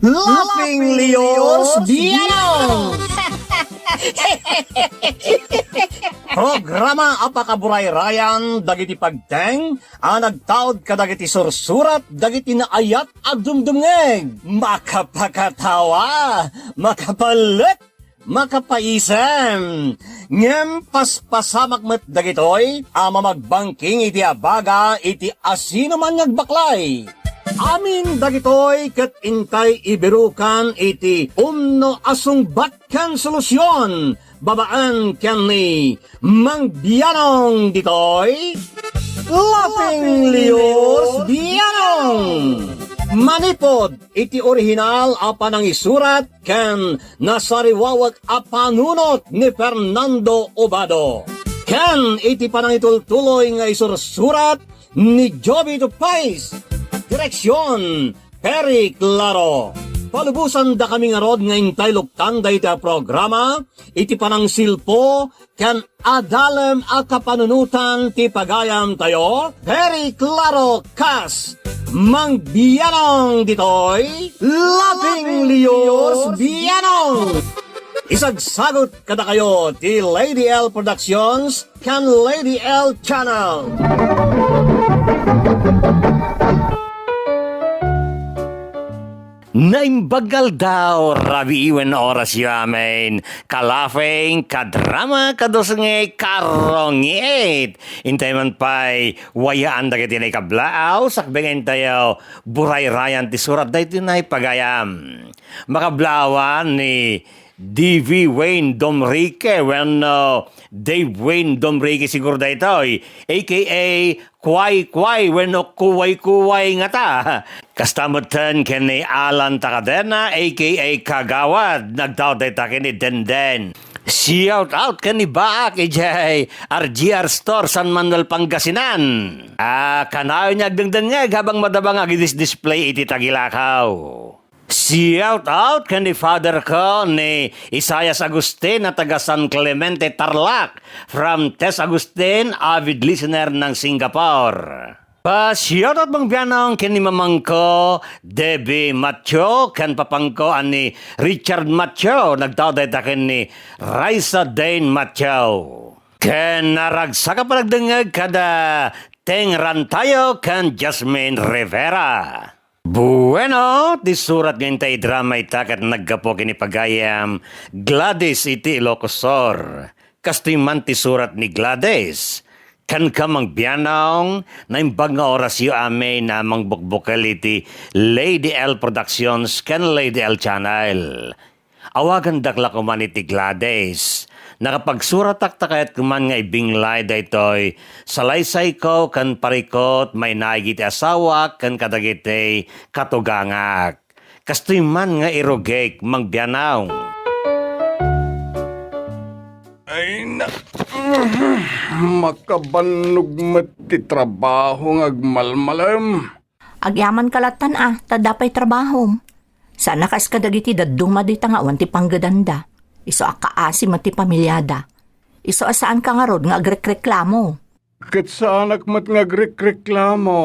Laping Leos Bianong! Programa apakaburay rayan dagiti pagteng nagtaod kadagiti sursurat dagiti naayat at dumdumngeg makapakatawa makapalit makapaisem ngem paspasamak met dagitoy magbangking iti abaga iti asino man ngagbaklay. Amin dagitoy ket intay ibirukan iti umno asungbat ken solusyon babaan ken ni Mang Bianong ditoy Laping Leos Bianong manipod iti orihinal apan ang isurat ken nasariwawag apanunot ni Fernando Obado ken iti panangitultuloy nga isursurat ni Joby Tupais. Direksyon, Perry Claro. Palubusan da kami nga rod nga intay luktan da iti programa, iti panang silpo, kan adalem a kapanunutan ti pagayam tayo, Perry Claro Kas, Mang Bianong ditoy, Laping Leos Bianong. Isagsagot kada kayo ti Lady L Productions, kan Lady L Channel. Naimbagal daw, rabi iwen oras yamin. Kalafeng, kadrama, kadosngay, karongit. Intay man pa'y wayaan da kiti na ikablaaw, sakbengen tayo, buray rayan ti surat da iti na ipagayam. Makablawan ni D.V. Wayne Domrique, Dave Wayne Domrique siguro da ito, a.k.a. Kway-kway, kuway-kuway nga ta. Kastamutan ken ni Alan Takadena, a.k.a. Kagawad, nagtawad da ito ken ni Denden. Shout out ken ni Baak, ijay, RGR Store, San Manuel, Pangasinan. Kanayo niya agdengdengeg habang madabang agidis-display iti Tagilakaw. Shout out kan ni father ko ni Isayas Agustin na taga San Clemente, Tarlac, from Tess Agustin, avid listener ng Singapore. Shout out Mang Bianong kan ni mamang ko Debbie Macho, kan papang ko ani Richard Macho, nagtawad ita kan ni Raisa Dane Macho. Kan naragsa ka palagdengag kada Tengran tayo kan Jasmine Rivera. Bueno, di surat ngayon tayo drama itakat naggapo kinipagayam Gladys iti Ilocosor. Kastoy man ti surat ni Gladys. Kan ka Mang Bianong na imbag nga orasyo amin na mangbukbukal iti Lady L Productions kan Lady L Channel. Awagan dakla ko man iti Gladys. Nakapagsuratak takayat kuman nga ibinglay da ito'y salaysay ko kan parikot may naigiti asawa kan kadagiti katugangak. Kastoy man nga irogek Mang Bianong. Ay na, makabanog mati trabaho ng agmalmalam. Agyaman kalatan tadapay trabaho. Sana kas kadagiti dadung madita nga awan ti panggadanda. Iso akaasi mati pamilyada. Iso asaan ka nga rod nga agrek-reklamo. Kat sa anak mat nga agrek-reklamo,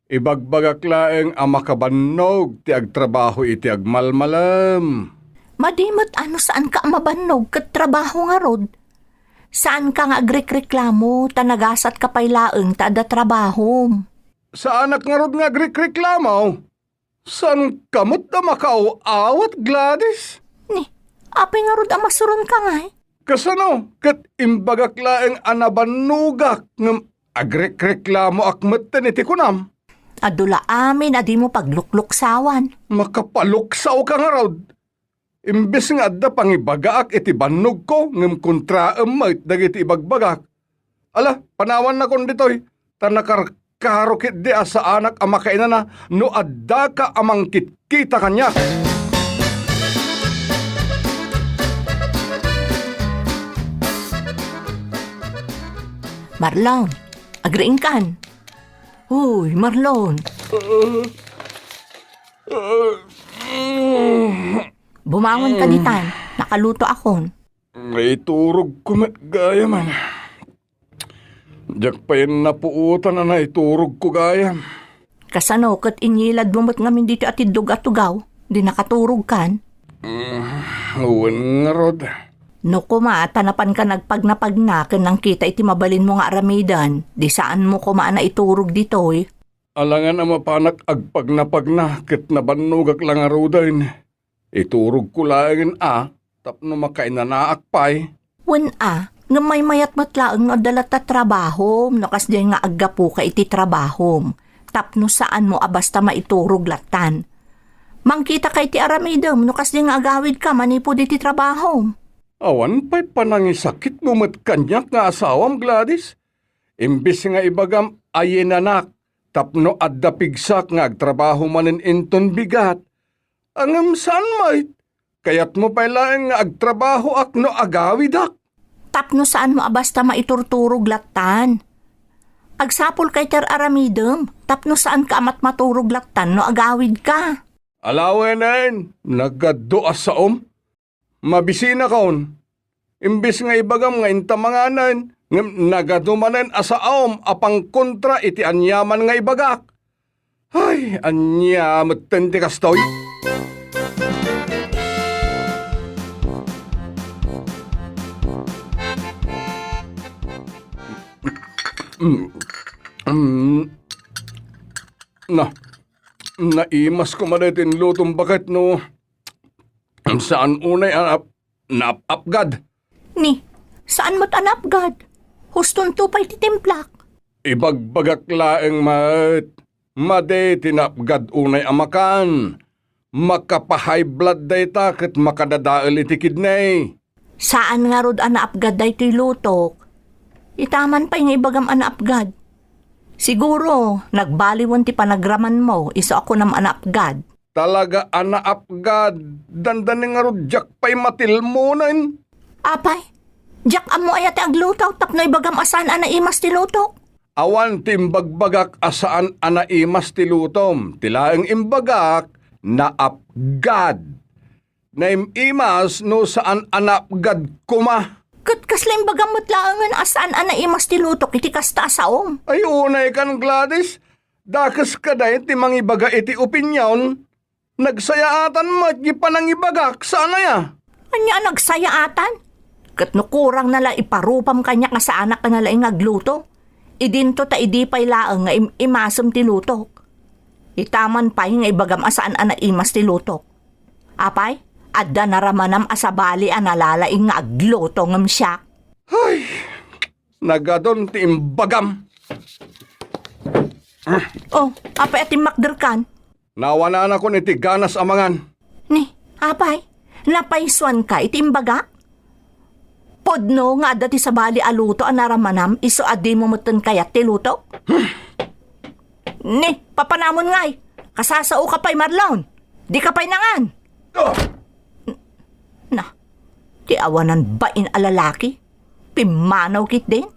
ibagbagak laeng makabanog ti agtrabaho iti agmalmalam. Madimot ano saan ka mabanog kat trabaho nga rod. Saan ka nga agrek-reklamo tanagasat ka pay laeng tada trabaho. Sa anak nga rod nga agrek-reklamo, saan kamot na makauawat, Gladys? Apay nga rod amasuron ka nga Kasano, kat imbagak laeng anabanugak ng agrek-reklamo akmatan iti kunam. Adula amin adi mo paglukluksawan. Makapaluksaw ka nga raw. Imbes nga adda pangibagaak iti banog ko ngem kontraem mayt dagiti ibagbagak. Ala, panawan na kon ditoy. Tanakarkarokit di sa anak amakaina na no adda ka amang kitkita kanya. Marlon, agriing kan. Uy, Marlon. Bumangon ka nitan. Nakaluto akon. May turog ko gaya man. Diyak pa yun napuutan na iturog ko gaya. Kasano kat inyilad bumot ngamin dito at idug at tugaw. Di nakaturog kan? Uwan nga rod. No kuma, tanapan ka nagpagnapag na nang kita iti mabalin mo nga aramidan. Di saan mo kuma na iturog ditoy. Alangan ang mapanak agpag na ket nabanugak lang nga rodain. Iturog ko lang tapno makainanaak pa'y. Wen nga may mayat matlaang nga dalat ta trabaho, nakas di nga aggapu ka iti trabaho. Tapno saan mo basta maiturog latan. Mangkita ka iti aramidam, nakas di nga agawid ka manipod iti trabaho. Awan pa'y panangisakit mo mat kanyak nga asawam, Gladys. Imbis nga ibagam ayenanak, tapno adda pigsak nga agtrabaho manin inton bigat. Angam saan may? Kayat mo pa'y laeng nga agtrabaho akno agawidak. Tapno saan mo basta maiturturog latan. Agsapol kay ter aramidam, tapno saan ka amat maturog latan no agawid ka. Alawenin, naggaddoa saom. Mabisina kaon. Imbis nga ibagam nga intamanganan, nagadumanan asaom apang kontra iti anyaman nga ibagak. Ay, anyamat tenti kastoy. Naimas ko madatin lutong bakit no saan unay napapgad. Ni, saan mo't anapgad? Huston to pa'y titimplak. Ibagbagak laeng made tinapgad unay amakan. Makapahay blood day ket makadadaal iti kidney. Saan nga rod anaapgad day to'y lutok? Itaman pa'y nga ibagam anaapgad. Siguro, nagbaliwan ti panagraman mo, iso ako nam anaapgad. Talaga anaapgad, dandaning nga rudyak pa'y matilmunan. Apay, jak amo ayate aglutaw tapno ibagam asaan anaimas ti lutok. Awan timbagbagak asaan anaimas ti lutom, tilaeng imbagak naapgad. Naimimas no saan anapgad kuma. Kat kasla imbagam mutlaangan asaan anaimas ti lutok iti kasta asaom. Ay unay kan Gladys, dakas kaday ti mangibaga iti opinyon, nagsayaatan mo at gipanangibagak sana ya. Anya nagsayaatan? Kat no kurang nala iparupam kanya nga sa anak ka nala ingagluto. Idinto ta idi pa'y laang nga imasam ti lutok. Itaman pa'y nga ibagam asaan anaimas ti lutok. Apay, adda naramanam asabali analalaing nga agluto ngam siya. Ay, nagadon ti imbagam. Oh, apay ati makderkan. Nawana na ko ni ti ganas amangan. Ni, apay, napaiswan ka iti imbaga? Podno nga adda ti sabali aluto anaramanam iso adi mo muton kayat ti luto? Ni, papanamon ngay. Kasasao ka pa'y Marlon. Di ka pa'y nangan. Na, ti awanan ba in alalaki? Pimanaw kit din.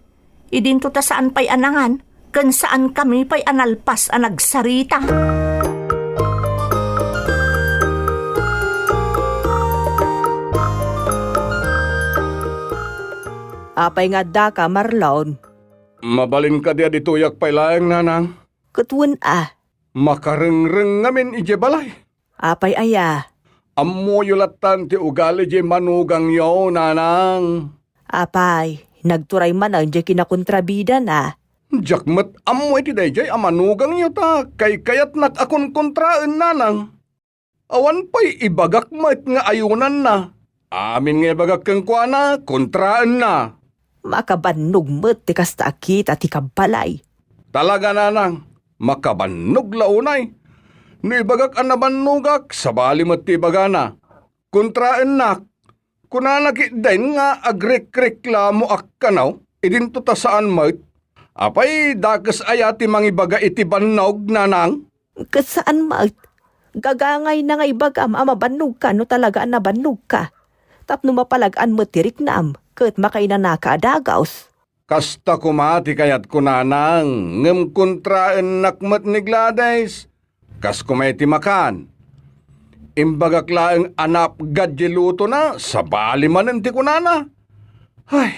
Idinto ta saan pa'y anangan, kan saan kami pa'y analpas anagsarita. Apay nga da ka, Marlon. Mabalin ka dia dituyak pa'y laeng nanang. Kutun Makarengreng ngamin ije balay. Apay aya. Ammo yulatan ti ugali je manugang yo, nanang. Apay, nagturay man ang di kinakontrabida na. Jakmet ammo iti dayjay amanugang yo ta, kay kayat nakakon kontraan, nanang. Awan pa'y ibagak mat nga ayunan na. Amin nga ibagak kang kuana, kontraan na. Makabannog mo't ti kasta akit at ikabalay. Talaga, nanang, makabannog launay. No ibagak ang nabanugak, sabali mo't ti bagana. Kontraan na, kunanakit din nga agrek-reklamo akkanaw, idinto ta saan mat. Apay, dakas ayati mangibaga iti bannog, nanang. Kasaan mat? Gagangay na nga ibagam mabannog ka no talaga nabannog ka. Tapno mapalagaan mo tirik naam, kat makainanaka adagaws. Kasta kumati kayat kunanang, ngem kontraan nakmat ni Gladys. Kas kumeti makan. Imbagak laeng anap gadyeluto na, sabali manen ti kunana. Ay,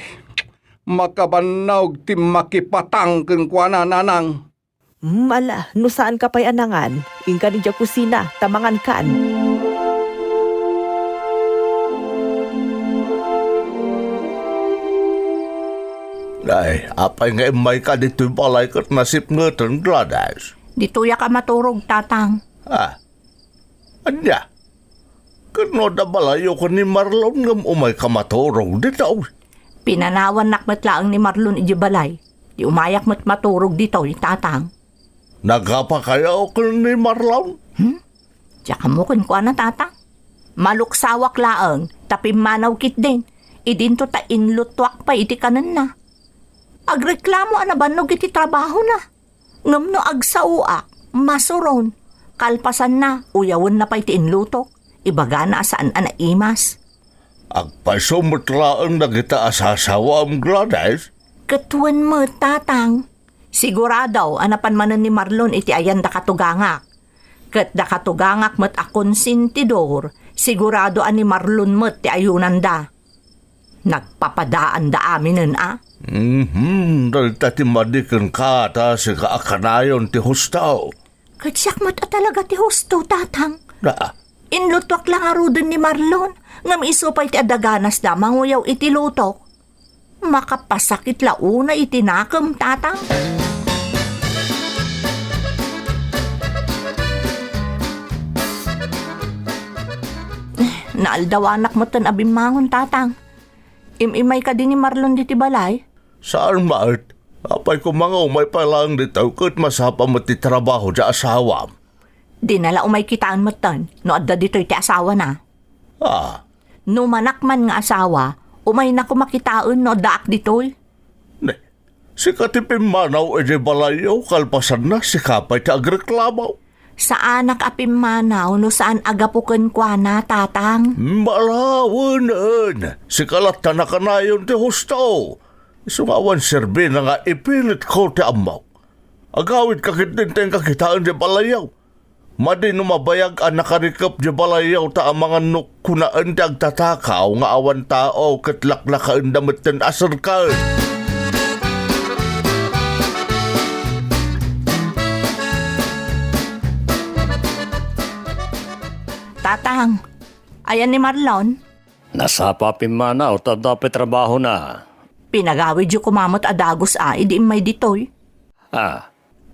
makabanawg ti makipatang keng kuana, nanang. Ala, no saan ka pa'y anangan? Ingka ni kusina, tamangan kan. Ay, apay nga imay ka dito'y balay kat nasip nga tan Gladys. Dituya ka maturog, tatang. Anya? Kano da balayo ko ni Marlon ngam umay ka maturog dito. Pinanawan nakmatlaang ni Marlon ijibalay. Di umayak maturog dito, tatang. Nagapa kayo ko ni Marlon? Tsaka mo kun na, tatang. Maluksawak laang, tapi manaw kit din. Idinto ta inlutwak pa iti kanan na. Agreklamo anabanog iti trabaho na. Ngam no agsauak, masuron. Kalpasan na, uyawon na pa iti inlutok. Ibaga na saan anaimas. Agpasumutlaan na kita asasawa ang Gladys? Katuan mo, tatang. Sigurado, anapan manan ni Marlon iti ayan da katugangak. Kat da katugangak mat akon sintidor, sigurado ani Marlon mat ti ayunan da. Nagpapadaan da aminin Dahil tati madikan ka ta si kaakanayon ti hustaw. Kat siyak mat talaga ti husto, tatang. Na, Inlutok lang arudon ni Marlon, ngam isupay ti adaganas da manguyaw iti lutok. Makapasakit launa itinakam, tatang. Naaldawanak mo tan abimangon, tatang. Imimay ka din ni Marlon diti balay. saan maart? Apay ko mga umay pa lang dito kat masapa mo ti trabaho sa asawa. Dinala umay kitaan mo tan, no adda dito'y ti asawa na. No manakman nga asawa, umay na kumakitaon no daak dito'y. Ne, si katipin manaw edi balayaw kalpasan na si kapay ti agreklamaw. Sa anak apim manaw no saan agapuken kwa na, tatang. Malawanan, si kalatan na kanayon ti husto. Sungawan serbi na nga ipilit ko ti amaw. Agawid kakitinteng kakitaan di balayaw. Madi numabayag ang nakarikap di balayaw ta ang mga nukunaan ti agtatakaw nga awan tao katlaklakaan damit ten asarkan. Tatang, ayan ni Marlon. Nasa papimana o dapat trabaho na. Pinagawid yu kumamot adagos idi imay ditoy.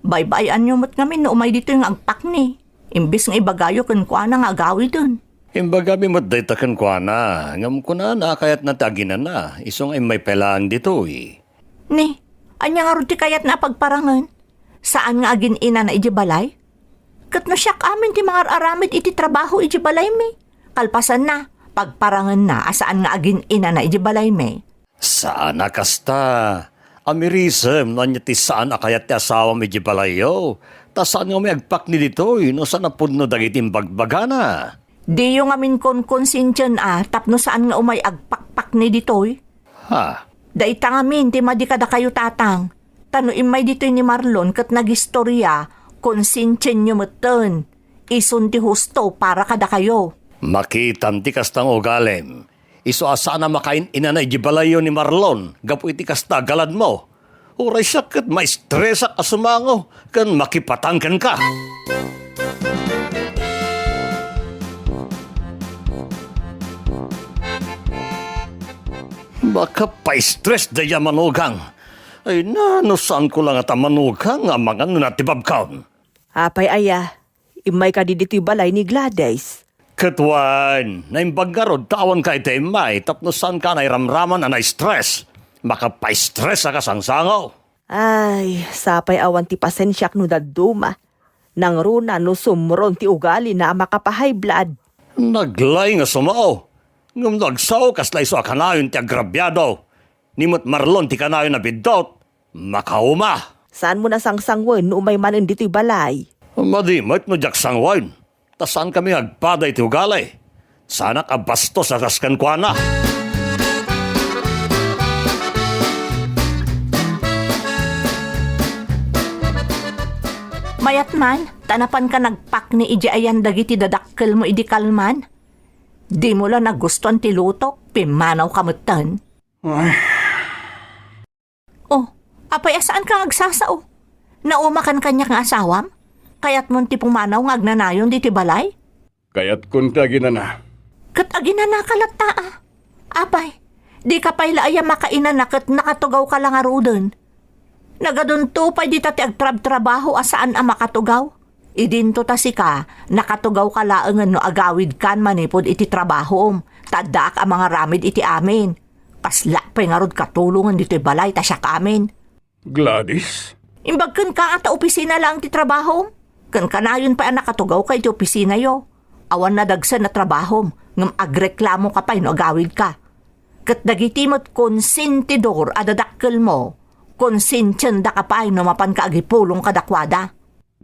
Baybayan nyo mo't ngamin no umay ditoy nga agpak ni. Imbis nga ibagayo kun kwa na nga agawid dun. Imbagabi mo daytakan ko na. Ngam ko na kayat nataginan na. Isong ay may pelaan dito Ni, anya nga ruti kayat na pagparangan. Saan nga agin ina na ijibalay? Kat no siyak amin ti mga aramid iti trabaho ijibalay me. Kalpasan na, pagparangan na asaan nga agin ina na ijibalay me. Saan nakasta? Amirisem, nanya ti saan akayat ti asawa mi jibalayo. Ta saan nga may agpak ni dito, no saan napudno dagitim bagbagana. Di yung amin kon konsensyon tapno saan nga umay agpakpak ni ditoy. Daita nga min, ti madikada kayo tatang. Tano imay ditoy ni Marlon kat nagistorya, konsensyon nyo matan. Isun ti husto para kada kayo. Makitam ti kastang ugalem. Iso asa na makain inanay jibalayo ni Marlon, gapu iti kasta galad mo. Uray siya kat maistresa ka sumango, kan makipatangkan ka. Baka pa-stress daya manugang. Ay saan ko lang at manugang ang mga natibab kaon. Apay aya, imay ka di dito'y balay ni Gladys. Katwan, naimbag nga rod, tawan ka iti imay, tapno saan ka nairamraman na na-stress. Makapay-stress ka sangsangaw. Ay, sapay awan ti pasensyak no daduma. Nang runa no sumron ti ugali na makapahay blood. Naglay nga sumao. Ngum nagsaw kaslay so akanayon ti agrabyado. Nimot Marlon ti kanayon na bidot. Makauma. Saan mo na sangsangwen no umay manin dito'y balay? Madimot no jak sangwain. Ta saan kami agpaday ti ugalay? Sana ka bastos sa kaskan kwa na. Mayat man, tanapan ka nagpak ni iji ayan dagiti dadakkel mo idi kalman. Di mo lang nagustuhan ti lutok, pimanaw kamutan. Ay, Oh, apay asaan ka agsasao? Naumakan kanya nga asawam? Kaya't mo ti pumanaw nga agnanayon di ti balay? Kaya't kunta ginana. Kat agina na kalata Apay, di ka pa'y laaya makainan na kat nakatugaw ka lang aruden. Nagadun to pa'y di tati agtrab-trabaho asaan ang makatugaw. Idinto ta si ka, nakatugaw ka laangan no agawid kan manipod iti trabaho. Tadak ang mga ramid iti amin. Kasla pa'y nga rod katulungan dito balay ta siya amin. Gladys? Imbag kan ka at opisina lang ti trabaho. Kan kanayon pa ang nakatugaw ka iti opisina yo. Awan na dagsan na trabaho. Ngam agreklamo ka pa'y no agawid ka. Kat dagiti mo't konsentidor adadakkel mo. Konsensyanda ka pa'y no mapan ka agipulong kadakwada.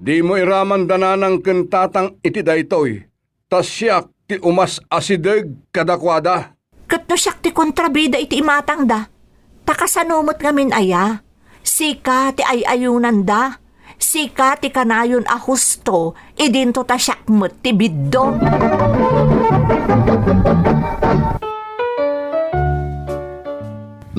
Di mo iraman dananang kentatang iti daytoy. Tasyak ti umas asideg kadakwada. Kat no siyak ti kontrabida iti imatang da. Takasanomot ngamin aya. Sika ti ayayunan da. Sika ti kanayon a husto. Idinto ta siyak mo't ti biddo.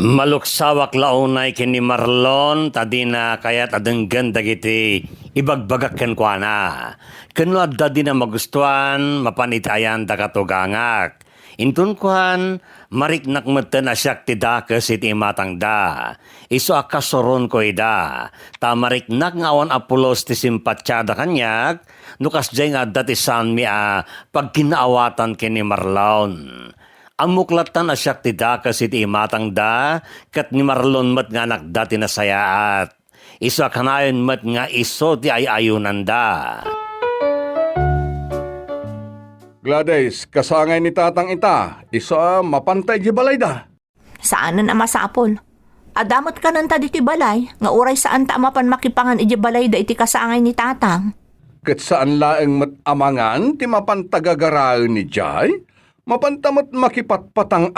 Maluksawak launay kini Marlon, tadi na kaya't adenggan dagiti ibagbagak ken kuana. Kenno adda di na magustuhan, mapanitayan da katugangak. Intun kuhan, mariknak meten asyak ti dakes iti imatang da. Iso akasoron ko ida. Ta mariknak nga awan apulos ti simpatsada kanyak, nukas jay nga adda ti sanmi pagkinaawatan kini Marlon. Ang muklatan asyak ti dakas iti imatang da, kat ni Marlon mat nga nakda ti nasayaat. Iso kanayon mat nga iso ti ayayunan da. Gladys, kasangay ni tatang ita. Iso mapantay di balay da. Saanan ang masapol? Adamot ka nang tadi ti balay, nga uray saan ta mapan makipangan iti balay da iti kasangay ni tatang. Kat saan laeng mat amangan ti mapantagagaraan ni Jay? Mapantamot makipatpatang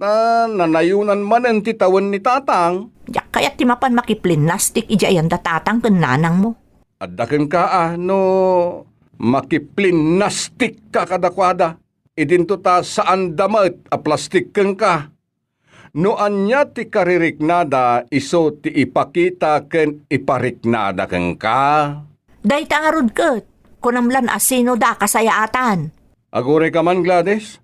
na nanayunan man ang titawan ni tatang. Yak kaya ti mapan makiplinastik ijayan da tatang ken nanang mo. Adaken ka no makiplinastik ka kadakwada. Idinto ta saan damat a plastik ken ka. No anya ti kaririknada iso ti ipakita ken ipariknada ken ka. Day tangarod ket, kunamlan asino da kasayaatan. Agure ka man, Gladys.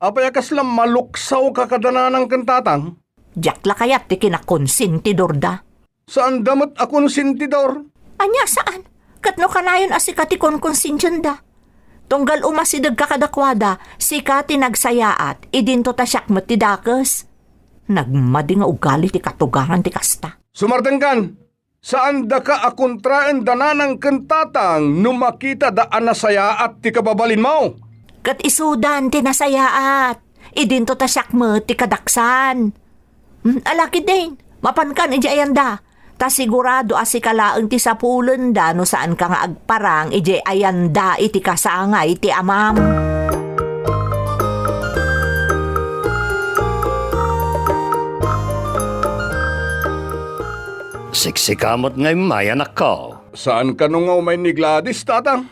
Apay kaslam maluksaw ka kadananang kentatang. Diyak la kayat ti kinakonsintidor da. Saan damat akong sintidor? Anya saan? Katno kanayon asikati kon konsensyon da. Tunggal umasidag ka kadakwada, sikati nagsayaat, idinto ta siyak ti dakes. Nagmadi nga ugali ti katugangan ti kasta. Sumartengkan, saan da ka akontraen dananang kentatang numakita da anasayaat ti kababalin mo? Kat isudan ti nasayaat, idinto ta siyak ti kadaksan. Alaki din, mapankan ijayan da. Ta sigurado asikalaang ti sapulen da no saan ka nga agparang ijayan da iti kasangay ti amam. Siksikamot ngay mayan ako. Saan ka nung umay ni Gladys, tatang?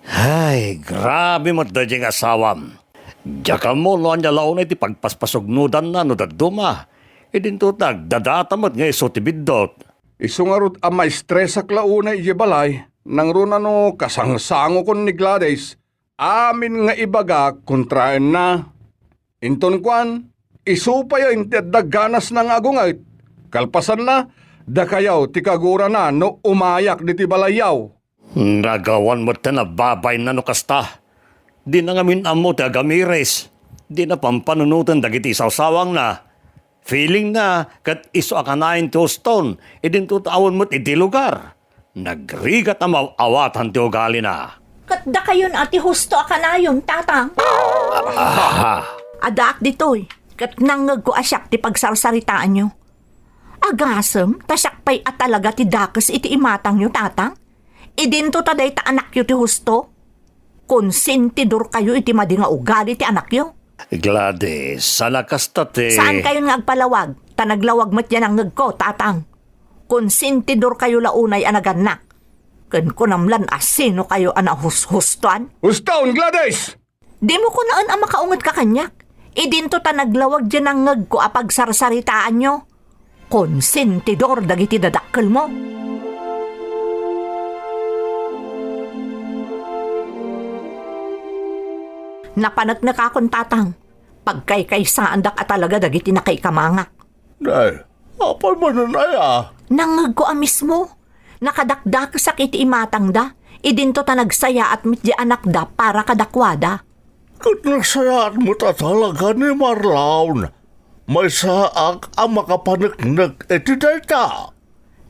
Ay, grabe mo da jing asawam. Diyaka mo lo anya launay ti pagpaspasugnudan na no daduma. Idinto nagdadatamot ngay so ti biddot. Isungarot ang may stress ak launay ibalay, nang runa no kasangsango kon ni Gladys, amin nga ibaga kontraen na. Inton kwan, isupayo inti daganas ng agungayt. Kalpasan na, da kayaw ti kagura na no umayak di ti balayaw. Nagawan mo ta na babay na no kasta. Di na ngamin amo ti agamires. Di na pampanunutan dagiti sawsawang na. Feeling na kat iso akanain ti Houston, idin tutawon mo't iti lugar. Nagrigat na mawawatan ti ugali na. Kat da kayon ati husto akanayon, tatang. Adaak ditoy, kat nangag ko asyak ti pagsarsaritaan nyo. Agasem, tasyak pa'y at talaga ti dakes iti imatang nyo, tatang. Idinto taday ta anak yo ti husto. Konsentidor kayo iti madi nga ugali ti anak yo. Gladys, sana kasta ti... Saan kayo nga agpalawag? Tanaglawag mat yan ang ngag ko, tatang. Konsentidor kayo launay anaganak. Ken kunamlan asino kayo anahushustuan? Hustaon, Gladys! Di mo ko naan ang makaungat ka kanyak. Idinto tanaglawag dyan ang ngag ko apag sarsaritaan nyo. Konsentidor dagiti dadakkel mo. Napanag akong tatang. Pagkay-kaysaan dak at talaga dagiti na kay kamangak. Nay, apay mananaya. Nangag ko mismo. Nakadakdak sa kiti imatang da. Idinto ta nagsaya at mitdi anak da para kadakwada. Kat nasayaan mo ta talaga ni Marlon. May saak ang makapanagnag iti dayta.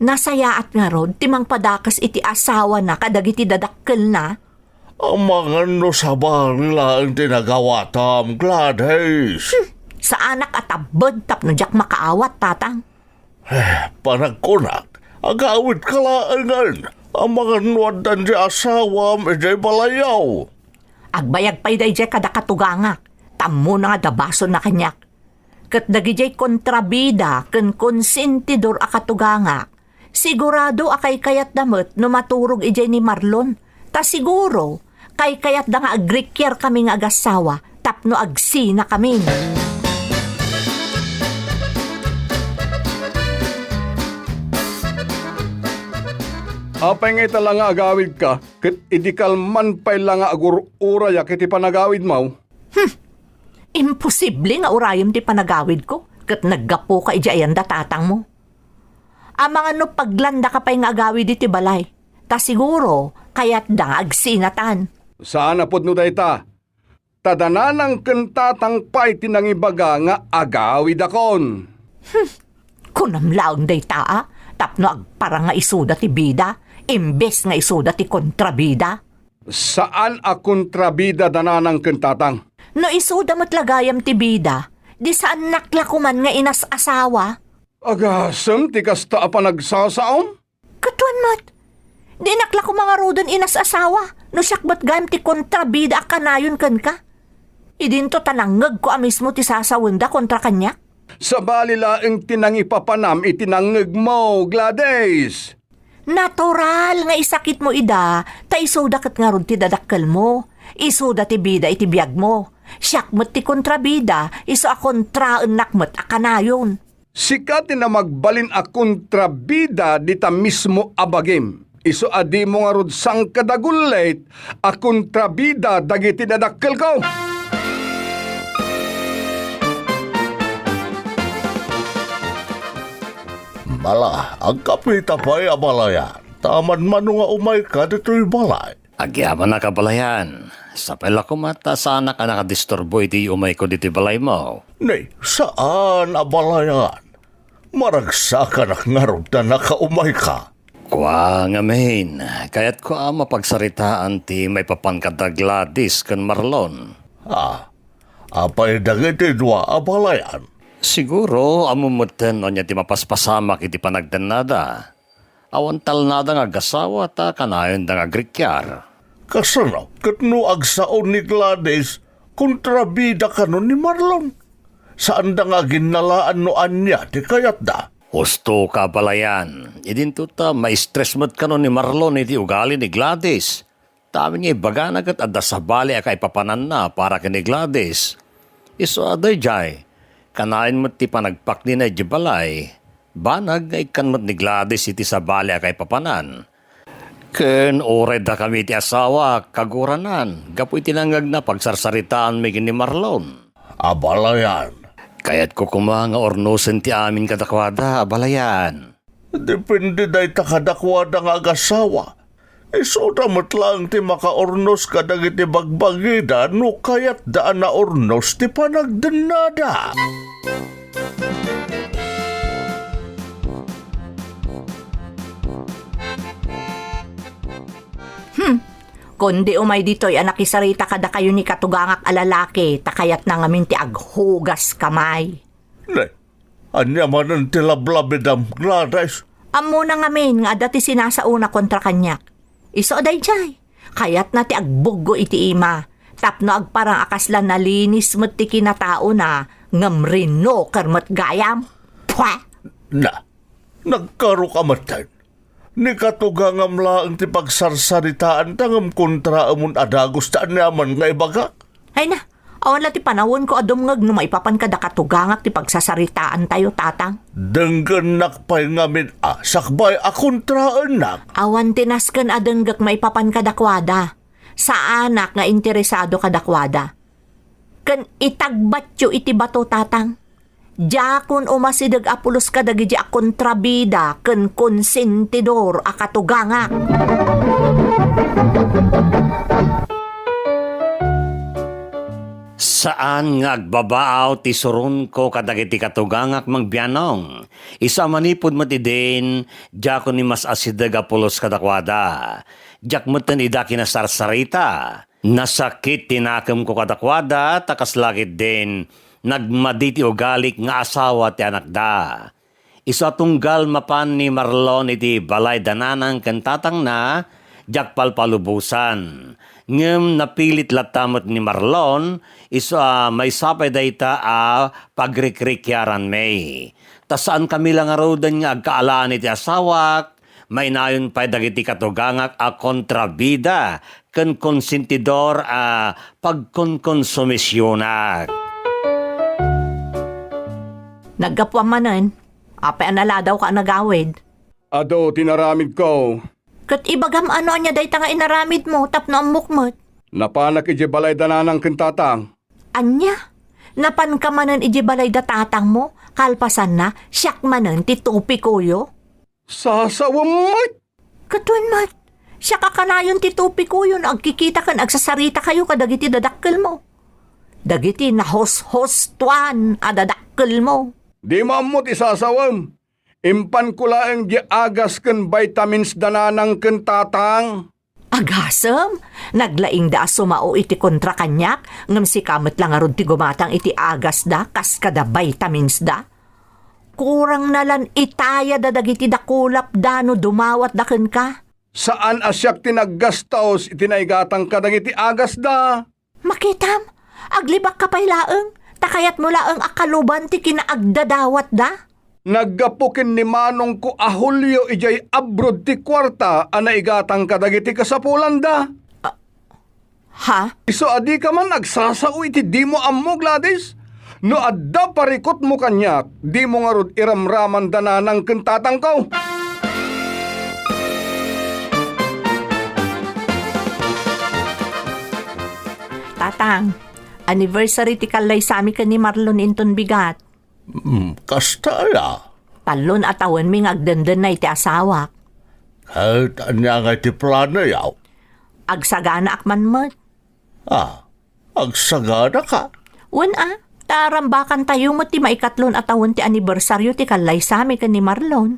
Nasaya at nga rod, timang padakas iti asawa na kadagiti dadakkel na. Ang mga no sa nila ang tinagawa tam, Gladys. Sa anak at abod tapno jak makaawat, tatang. Panagkunak, agawid kalaangan. Ang mga nuwadan di asawa medyo balayaw. Agbayag pa'y dayjay kada katugangak. Tammo na nga dabason na kanyak. Kat dagijay kontrabida ken konsentidor a katugangak. Sigurado akay kayat damot no maturog ijay ni Marlon. Ta siguro, kay kayat da nga agrikyar kami nga agasawa, tapno agsi na kami. Apay nga ita lang nga agawid ka, kat idikal man pa'y lang nga agur-ura ya kiti panagawid mo. Imposible nga urayom ti panagawid ko, kat naggapo ka ijayan da tatang mo. Ang mga no paglanda ka pa'y nga agawid iti balay, ta siguro, kayat da nga agsinatan. Saan na pod no dayta? Tadananang kentatang pa'y tinangibaga nga agawid akon. Kunamlaon day taa, tapno agparang nga isuda ti bida, imbes nga isuda ti kontrabida. Saan a kontrabida dananang kentatang? No isuda mo't lagayam ti bida, di saan naklakuman nga inas asawa? Agasem ti kasta a panagsasaom? Katuan mo't, di naklako mga rodon inas asawa, no siyakbat gayam ti kontrabida a kanayon kan ka. Idinto tanangag ko mismo ti sasawenda kontra kanya. Sa balilaeng tinangipapanam itinangeg mo, Gladys. Natural nga isakit mo ida, ta isuda kat nga ron ti dadakkel mo. Isuda ti bida iti biyag mo. Siyak mo't ti kontrabida, iso a kontraanak mo't a kanayon. Sikat na magbalin a kontrabida dita mismo abagim. Iso adi mo nga rod sang kadagulit a kontrabida dagiti dadakkel ko. Mala, ang kapita pa'y abalayan. Taman man nga umay ka dito'y balay. Agyaman na kabalayan. Sa pala ko mata, sana ka nakadisturbo iti umay ko diti balay mo. Nay, saan abalayan? Maragsakan ak ngarod na nakaumay ka. Kwa nga main, kaya't ko mapagsaritaan ti may papankada Gladys kan Marlon. Apay dagiti dua abalayan. Siguro, amumutin o niya ti mapaspasamak iti panagdanada. Awan talnada nga gasawa ta kanayon da nga grikyar. Kasano, katno agsaon ni Gladys, kontrabida ka no ni Marlon. Saan da nga ginalaan no anya ti kayat da? Husto ka balayan. Idinto ta, ma-stress mo't ka no ni Marlon iti ugali ni Gladys. Tami niya ibaganagat at dasabali akay papanan na para ka ni Gladys. Iso aday jay. Kanain mo't ti panagpak ni na balay, banag ay kan mo't ni Gladys iti sa bali akay papanan. Ken ored da kami ti asawa, kaguranan, gapu itinangag na pagsarsaritaan may ni Marlon. Abalayan. Kaya't ko nga ornosen ti amin kadakwada, abalayan. Depende day takadakwada nga agasawa. Isuda matlang ti makaornos ka dagiti bagbagida no kayat daan na ornos ti panagdanada. Kundi umay dito'y anakisarita kada kayo ni katugangak alalaki, takayat na ngamin ti aghugas kamay. Nay, anya manan ti lablabidam Gladys. Amo na ngamin nga dati sinasauna kontra kanyak. Iso day jay, kayat na ti agbuggo iti ima, tapno agparang akaslan na linis mo't ti kinatao na ngamrino karmat gayam. Pwa! Na, nagkaro ka matan. Ni katugangam laang ti pagsarsaritaan tangam kontra amon adagos taan naman nga ibaga. Ay na, awan la ti panawon ko adumngag no maipapan kada katugangak ti pagsasaritaan tayo tatang. Denggan nakpay ngamin sakbay a kontraan nak. Awan tinasken adenggak maipapan kadakwada. Sa anak nga interesado kadakwada. Kan itagbatyo iti bato tatang. Jakon umasidag apulos ka dagi di kontrabida ken konsentidor akatugangak. Saan nga agbabaaw ti surun ko kadagiti katugangak magbianong. Isa manipod mo ti din, dya ko ni mas asidag apulos kadakwada. Dyak mo tan ida kinasarsarita. Nasakit tinakam ko kadakwada, takas lakit din, nagmaditi ugalik nga asawa ti anak da. Isa tunggal mapan ni Marlon iti balay dananang kantatang na, dyak palpalubusan. Ngem napilit latamot ni Marlon, may sapay dayta pagrikrikyaran may. Tasaan kami lang arodan nga agkaalaan iti asawak, may nayon pa dagiti katugangak kontrabida, ken konsentidor pagkonkonsumisyonak. Nagkapwa manen, apay anala daw ka nagawid. Ado, tinaramid ko. Kat ibagam ano niya day nga inaramid mo, tapno ang mukmot. Napanak iti balay dananang kintatang. Anya? Napan ka manen iji balay da tatang mo, kalpasan na, siyak manen ti tupi kuyo. Sasawamay! Katun mat, siya kakanayon ti tupi kuyo na agkikita kan agsasarita kayo kadagiti dadakkel mo. Dagiti na hos-hos tuan adadakkel mo. Di maamot isasawam. Impan ko laeng di agas ken vitamins dananang kintatang. Agasem, naglaing da sumao iti kontra kanyak, ngam si kamot lang arod ti gumatang iti agas da, kas kada vitamins da. Kurang nalan itaya da dagiti dakulap da no dumawat da ken ka. Saan asyak tinaggastaos itinaigatang kadagiti agas da? Makitam, aglibak ka pa'y laeng, takayat mo laeng akaluban ti kinaagdadawat da. Naggapukin ni Manong ko ahulyo ijay abroad ti kwarta anaigatang kadagiti kasapulan da. Ha? Iso adi ka man nagsasao iti di mo ammo, Gladys. No adda parikot mo kanyak, di mo nga rod iramraman dananang kintatang ko. Tatang, anniversary ti kalay sami ka ni Marlon inton bigat. Kastaya. Talon atawan mi ngagdandan na iti asawak. Kahit anya nga iti plano yaw. Agsagana akman mat. Agsagana ka. Tarambakan tayo mo ti maikatlon atawan ti anibersaryo ti kalay sami ka ni Marlon.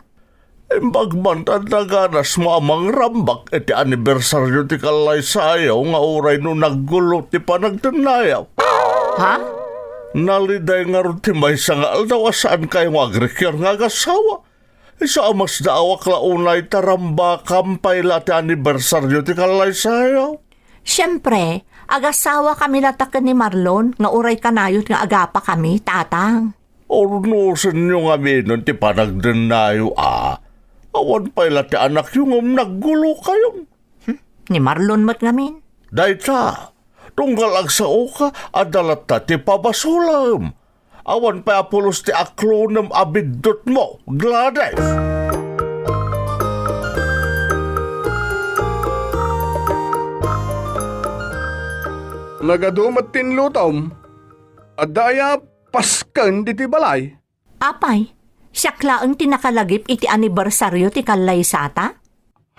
Imbagmantan na ganas mo amang rambak iti anibersaryo ti kalay sayaw nga oray no naggulo ti panagdanayaw. Ha? Naliday nga ron ti may sangal daw saan kayo agrekyar nga gasawa. Isa amas daawak launay taramba kampay ti anibersaryo ti kalay sayaw. Siyempre, agasawa kami latakan ni Marlon nga uray kanayot nga agapa kami, tatang. Ornusin nyo nga minon ti panagdanayo Awan pa'y ti anak yung naggulo kayo. Ni Marlon mat ngamin. Dayta. Tunggal agsao ka, adalat ta ti pabasulam. Awan pa apulos ti aklonem abidot mo, Gladys. Nagadumat tinlutom. Adaya pasken diti balay. Apay, siyaklaan tinakalagip iti anibersaryo ti kalay sata?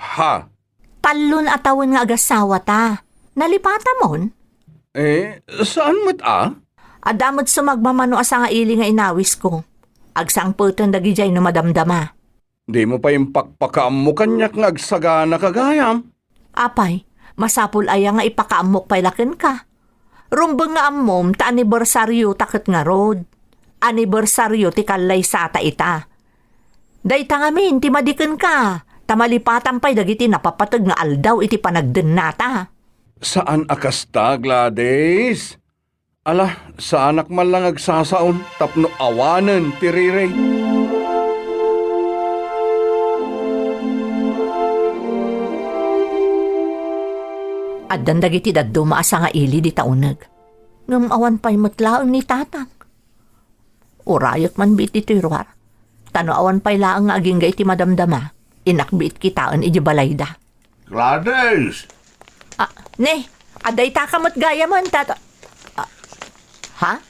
Ha? Talon atawan nga agasawa ta. Nalipata mon? Saan mo't Adamot sumagmamano asa nga ili nga inawis ko. Agsang puton dagi jay no madamdama. Di mo pa yung pakpakaam mo kanyak nga agsagana kagayam. Apay, masapul aya nga ipakaamok pailaken ka. Rumbeng nga ammom ta anibersaryo takot nga rod. Anibersaryo ti kalay sata ita. Dayta ngamin ti madiken ka. Tamalipatan pa'y dagiti napapatag nga aldaw iti panagden nata. Saan akasta, Gladys? Ala, sa anak man lang agsasaon, tapno awanen, tirire. At dandagiti daddo maasa nga ili di taunag. Ngam awan pa'y matlaang ni tatang. Urayot man biti tirwar. Tano awan pa'y laang nga aging iti madamdama. Inakbit kitaan iji balayda. Gladys! Ne, aday takamot gaya man, tata. Ha?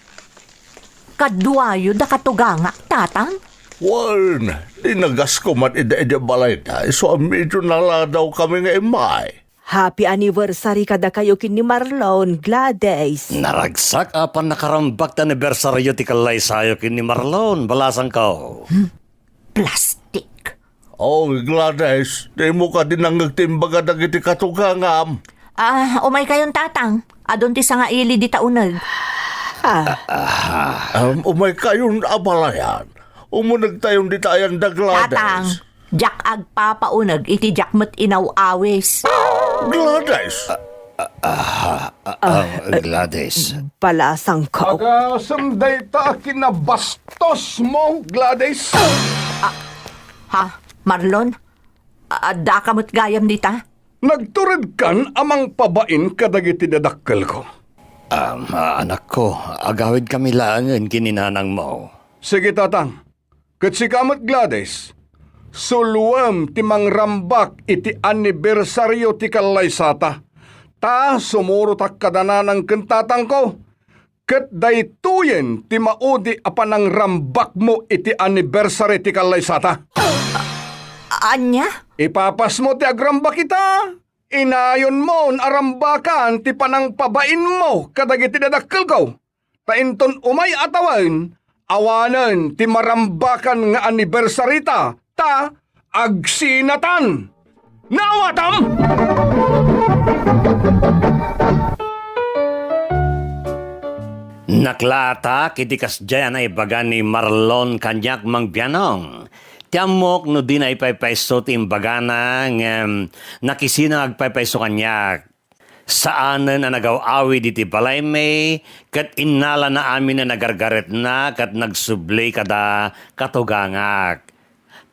Kadwayo da katugangak, tatang? Wan, dinagas ko man ida-ida balay da. So medyo naladaw kami nga imay. Happy anniversary kada kayo kin ni Marlon, Gladys. Naragsak apan nakarambak ta anibersaryo ti kalay sayo kin ni Marlon, balasang ko. Plastic. Oh, Gladys, di mo ka din ang nagtimbaga dagiti katugangam. Umay kayong tatang. Adon ti sa nga ili di taunag. Umay kayon abalayan. Umunag tayong di tayang da Tatang, Gladys. jak agpapaunag iti jakmet inaw awis. Gladys? Gladys. Palasang ko. Agasam dayta kinabastos mo, Gladys. Ha? Marlon? Da kamot gayam dita? Nagturid kan amang pabain kadagiti dadakkel ko. Anak ko, agawid kami laangan kininanang mo. Sige, tatang. Kat si kamot Gladys, suluam ti mangrambak iti anibersaryo ti kalaysata. Ta sumuro tak kadananang kentatang ko. Kat daytuyen ti maudi apanang rambak mo iti anibersary ti kalaysata. Anya? Ipapas mo ti agrambak kita. Inayon mo arambakan ti panang pabain mo kadagiti dadakkel ko. Tainton umay atawan, awanan ti marambakan nga anibersarita ta agsinatan. Nawatam! Naklata kitikas dyan ay baga ni Marlon kanyak mangbianong. Tiamok no di na ipaypaiso ti imbaga na nakisina agpaypaiso kanyak. Saanan na nagaw-awi diti balay may kat inala na amin na nagargaret na kat nagsublay kada katugangak.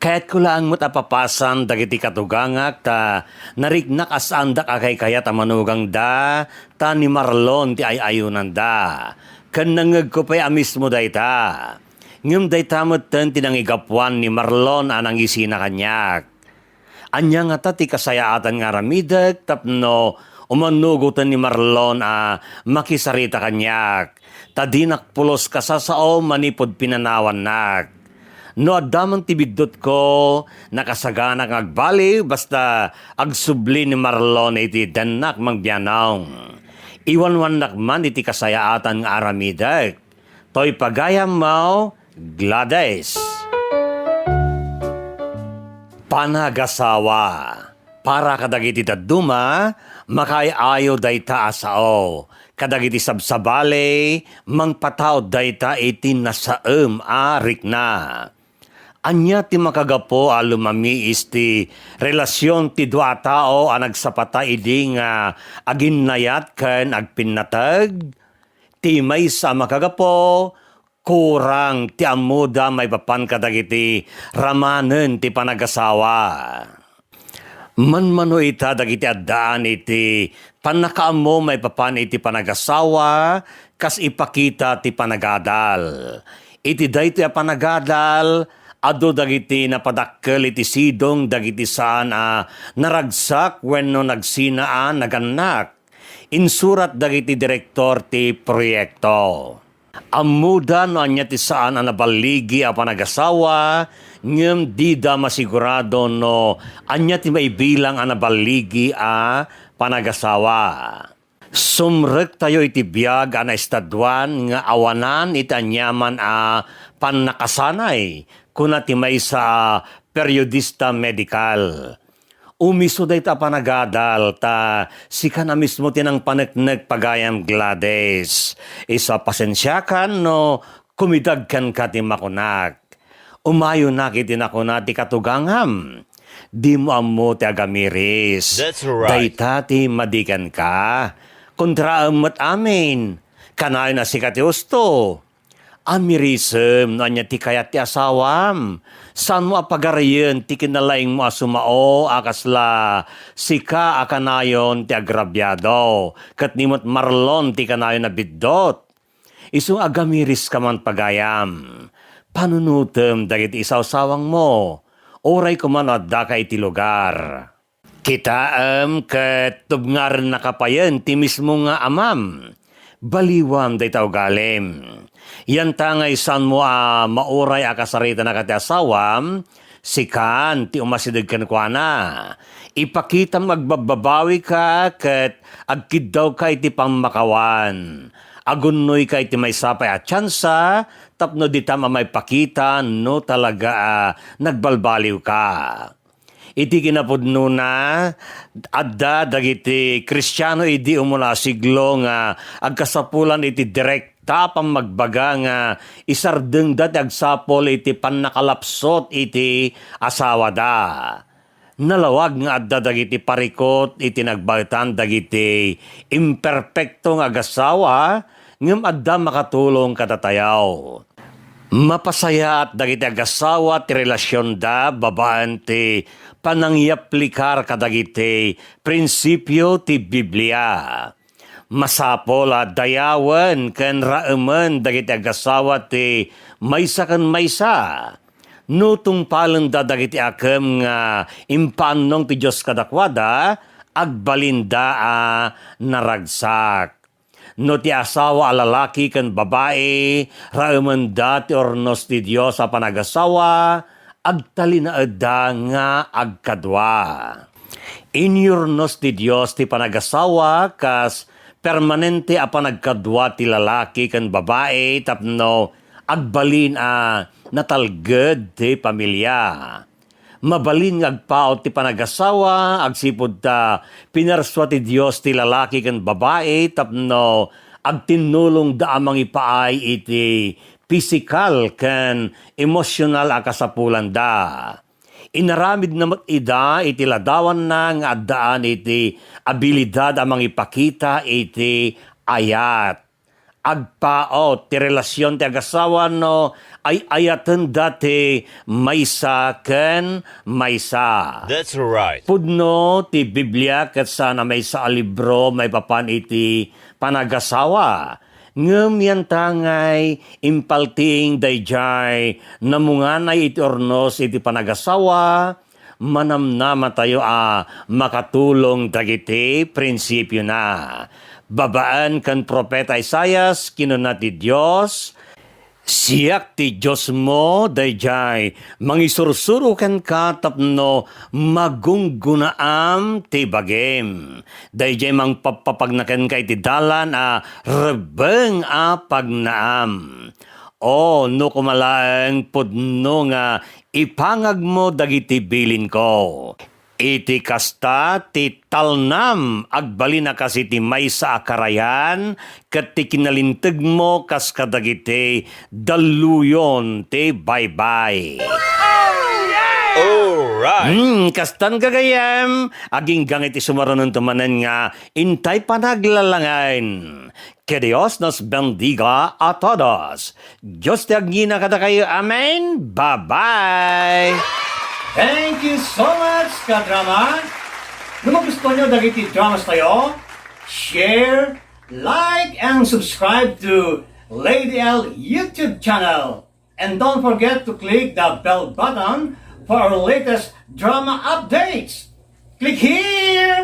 Kaya't ko lang mo't apapasan dagiti katugangak ta narignak asandak akay kaya tamanugang da ta ni Marlon ti ayayunan da. Kan nangag ko pa'y amis mo dayta. Ngam dayta mo't ten tinangigapuan ni Marlon anang isina kanyak. Anya nga ta ti kasayaatan nga ramidag tapno umanugutan ni Marlon makisarita kanyak. Tadinak pulos kasasao manipod pinanawan nak. No adamang tibigdot ko nakasagana ng agbali basta agsubli ni Marlon iti danak mangbianong. Iwanwan nakman iti kasayaatan nga aramidag. Toy pagayam mo, Gladys. Panagasawa. Para kadagiti daduma, makayayo dayta asao. Kadagiti sabsabale, mangpataw dayta iti nasaem arik na. Anya ti makagapo lumamiis ti relasyon ti dua tao nagsapata idi nga aginnayat ken agpinnatag. Ti may sa makagapo, kurang ti amuda may papan kadagiti ramanen ti panagasawa. Manmano ita dagiti addaan iti panakaamo may papan iti panagasawa kas ipakita ti panagadal. Iti dayto a panagadal ado dagiti napadakkel iti sidong dagiti saan naragsak wenno nagsinaan naganak. Insurat dagiti direktor ti proyekto. Amuda no anya ti saan nabaligi a panagasawa ngem di da masigurado no anya ti maibilang nabaligi a panagasawa. Sumrek tayo iti biyag na estadwan nga awanan iti anyaman panakasanay kuna ti may sa periodista medikal. Umiso day ta panagadal ta sika na mismo tinang paneknek pagayam Gladys. Isa pasensyakan no kumidagkan ka ti makunak. Umayo na kiti na kuna ti katugangam. Di mo amo ti agamiris. That's right. Dayta ti madikan ka. Kontra amat amin. Kanay na si kati usto. Amirisem no anya ti kayat ti asawam. San mo apagarayan ti kinalaing mo asumao akasla sika akanayon ti agrabyado. Kat nimot Marlon ti kanayon na biddot. Isung agamiris ka man pagayam. Panunutem dagiti isaw-sawang mo. Oray ko man adda ka iti lugar. Kitaam kat tubngar nakapayan ti mismo nga amam. baliwam day tao galim. Yan tangay san mo mauray akasarita na kati asawam, sikan ti umasidag kan kwa na. Ipakita magbababawi ka kat agkid daw ka iti pangmakawan. Agunnoy ka iti may sapay at tsansa, tapno di tama may pakita no talaga nagbalbaliw ka. Iti kinapudno na, adda dagiti Kristiyano idi umula siglo nga agkasapulan iti direkta pang magbaga nga isardeng dati agsapol iti pannakalapsot iti asawa da. Nalawag nga adda dagiti parikot iti nagbaitan dagiti imperpektong agasawa ngem adda makatulong katatayaw. Mapasaya at dagiti agasawa ti relasyon da babaan ti panangyaplikar kadagiti prinsipyo ti Biblia. Masapol dayawen ken raemen dagiti agasawa ti maysa ken maysa. No tungpalen da dagiti akem nga impanong ti Dios kadakwada agbalinda naragsak. No ti asawa lalaki ken babae, raemen dati ornos ti Dios a panagasawa, agtalinaedda nga agkadwa. Inyornos ti Dios ti panagasawa, kas permanente a panagkadwa ti lalaki ken babae, tapno agbalin natalged ti pamilya. Mabalin nga agpaot ti panagasawa, agsipod ta pinarswa ti Dios ti lalaki ken babae, tapno agtinulong da amang ipaay iti physical ken emotional a kasapulan da. Inaramid na ida iti ladawan na nga addaan iti abilidad amang ipakita iti ayat. Agpaot ti relasyon ti agasawa no ay ayaten dati maysa ken maysa. That's right. Pudno ti Biblia ket sana maysa a libro may papan iti panagasawa. Ngem yan tangay impalting dayjay namunganay iti ornos iti panagasawa manamnama tayo makatulong dagiti prinsipyo na. Babaan kan propeta Isaias kinuna ti Dios, siyak ti Diyos mo dayjay mangisursuro ken ka tapno magunggunaam ti bagem. Dayjay mangpapapagnaken ka iti dalan rebeng pagnaam. O no kumalaeng pudno nga ipangag mo dagiti bilin ko. Iti kasta ti talnam agbalina kasi ti maysa akarayan ket ti kinalinteg mo kas kadagiti daluyon ti baybay. Alright. Kastan gagayam, aging gangit isumaranon tumanan nga intay panaglalangain. Que Dios nos bendiga a todos. Diyos ti agngina kada kayo. Amen. Bye-bye. Thank you so much, Kadrama. Kung magustuhan nyo dagiti dramas tayo, share, like, and subscribe to Lady L YouTube channel. And don't forget to click the bell button for our latest drama updates. Click here!